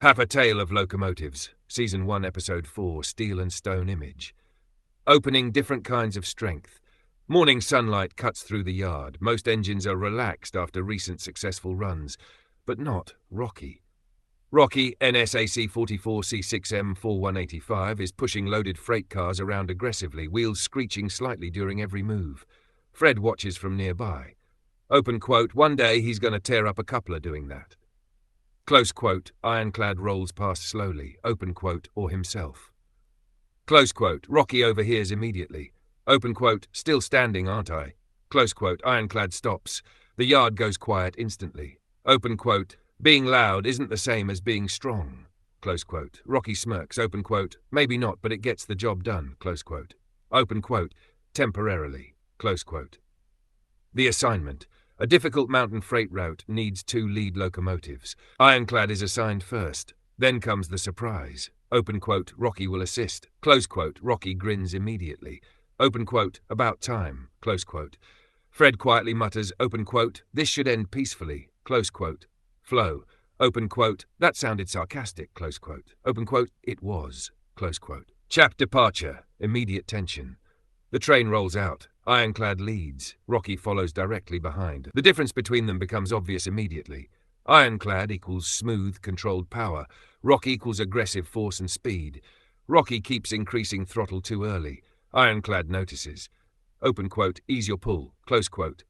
Half a Tale of Locomotives, Season 1, Episode 4, Steel and Stone Image. Opening different kinds of strength. Morning sunlight cuts through the yard. Most engines are relaxed after recent successful runs, but not Rocky. Rocky, NSAC 44C6M 4185, is pushing loaded freight cars around aggressively, wheels screeching slightly during every move. Fred watches from nearby. Open quote, one day he's going to tear up a coupler doing that. Close quote, Ironclad rolls past slowly, open quote, or himself. Close quote, Rocky overhears immediately. Open quote, still standing, aren't I? Close quote, Ironclad stops. The yard goes quiet instantly. Open quote, being loud isn't the same as being strong. Close quote, Rocky smirks, open quote, maybe not, but it gets the job done, close quote. Open quote, temporarily, close quote. The assignment. A difficult mountain freight route needs 2 lead locomotives. Ironclad is assigned first. Then comes the surprise. Open quote, Rocky will assist. Close quote, Rocky grins immediately. Open quote, about time. Close quote. Fred quietly mutters, open quote, this should end peacefully. Close quote. Flow. Open quote, that sounded sarcastic. Close quote. Open quote, it was. Close quote. Chap departure. Immediate tension. The train rolls out. Ironclad leads. Rocky follows directly behind. The difference between them becomes obvious immediately. Ironclad equals smooth, controlled power. Rocky equals aggressive force and speed. Rocky keeps increasing throttle too early. Ironclad notices. Open quote, ease your pull. Close quote.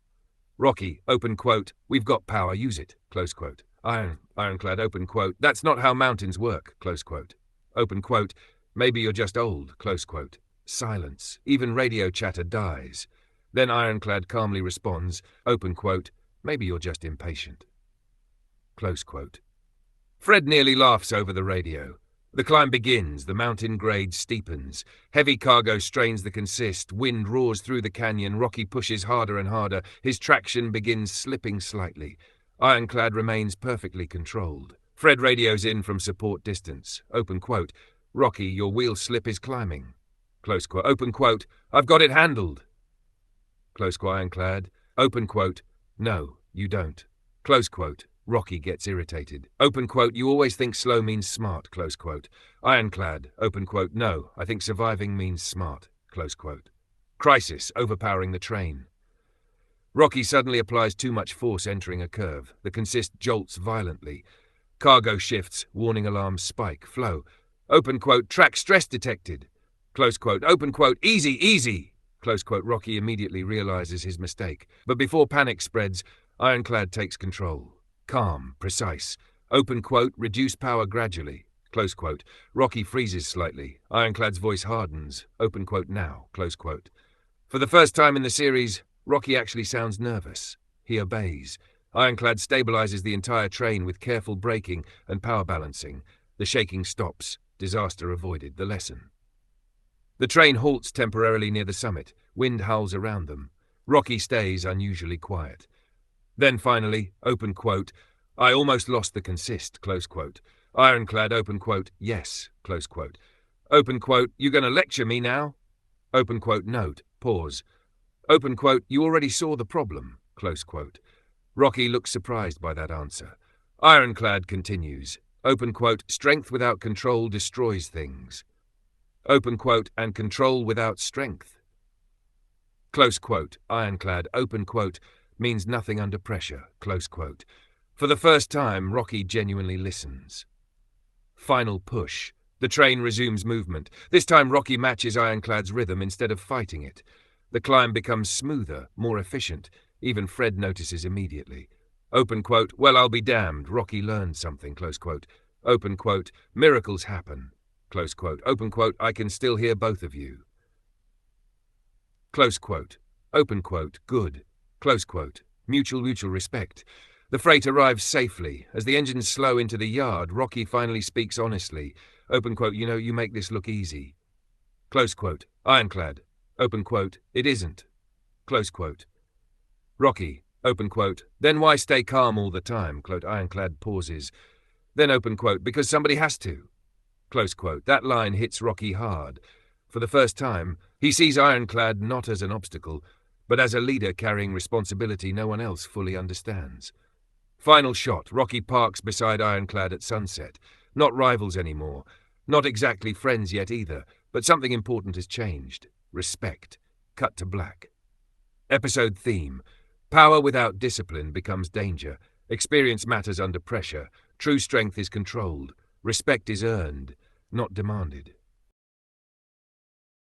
Rocky, open quote, we've got power, use it. Close quote. Ironclad, open quote, that's not how mountains work. Close quote. Open quote, maybe you're just old. Close quote. Silence. Even radio chatter dies. Then Ironclad calmly responds, open quote, maybe you're just impatient. Close quote. Fred nearly laughs over the radio. The climb begins, the mountain grade steepens. Heavy cargo strains the consist, wind roars through the canyon, Rocky pushes harder and harder, his traction begins slipping slightly. Ironclad remains perfectly controlled. Fred radios in from support distance, open quote, Rocky, your wheel slip is climbing. Close quote, open quote, I've got it handled. Close quote, Ironclad, open quote, no, you don't. Close quote, Rocky gets irritated. Open quote, you always think slow means smart, close quote. Ironclad, open quote, no, I think surviving means smart, close quote. Crisis, overpowering the train. Rocky suddenly applies too much force entering a curve. The consist jolts violently. Cargo shifts, warning alarms spike, flow. Open quote, track stress detected. Close quote, open quote, easy, easy. Close quote, Rocky immediately realizes his mistake. But before panic spreads, Ironclad takes control. Calm, precise. Open quote, reduce power gradually. Close quote, Rocky freezes slightly. Ironclad's voice hardens. Open quote, now. Close quote. For the first time in the series, Rocky actually sounds nervous. He obeys. Ironclad stabilizes the entire train with careful braking and power balancing. The shaking stops. Disaster avoided. The lesson. The train halts temporarily near the summit. Wind howls around them. Rocky stays unusually quiet. Then finally, open quote, I almost lost the consist, close quote. Ironclad, open quote, yes, close quote. Open quote, you gonna lecture me now? Open quote, note, pause. Open quote, you already saw the problem, close quote. Rocky looks surprised by that answer. Ironclad continues. Open quote, strength without control destroys things. Open quote, and control without strength. Close quote, Ironclad, open quote, means nothing under pressure, close quote. For the first time, Rocky genuinely listens. Final push. The train resumes movement. This time Rocky matches Ironclad's rhythm instead of fighting it. The climb becomes smoother, more efficient. Even Fred notices immediately. Open quote, well, I'll be damned. Rocky learned something, close quote. Open quote, miracles happen. Close quote. Open quote, I can still hear both of you. Close quote. Open quote, good. Close quote. Mutual respect. The freight arrives safely. As the engines slow into the yard, Rocky finally speaks honestly. Open quote, you know, you make this look easy. Close quote. Ironclad. Open quote, it isn't. Close quote. Rocky. Open quote, then why stay calm all the time? Quote, Ironclad pauses. Then open quote, because somebody has to. Close quote. That line hits Rocky hard. For the first time, he sees Ironclad not as an obstacle, but as a leader carrying responsibility no one else fully understands. Final shot. Rocky parks beside Ironclad at sunset. Not rivals anymore. Not exactly friends yet either, but something important has changed. Respect. Cut to black. Episode theme. Power without discipline becomes danger. Experience matters under pressure. True strength is controlled. Respect is earned, not demanded.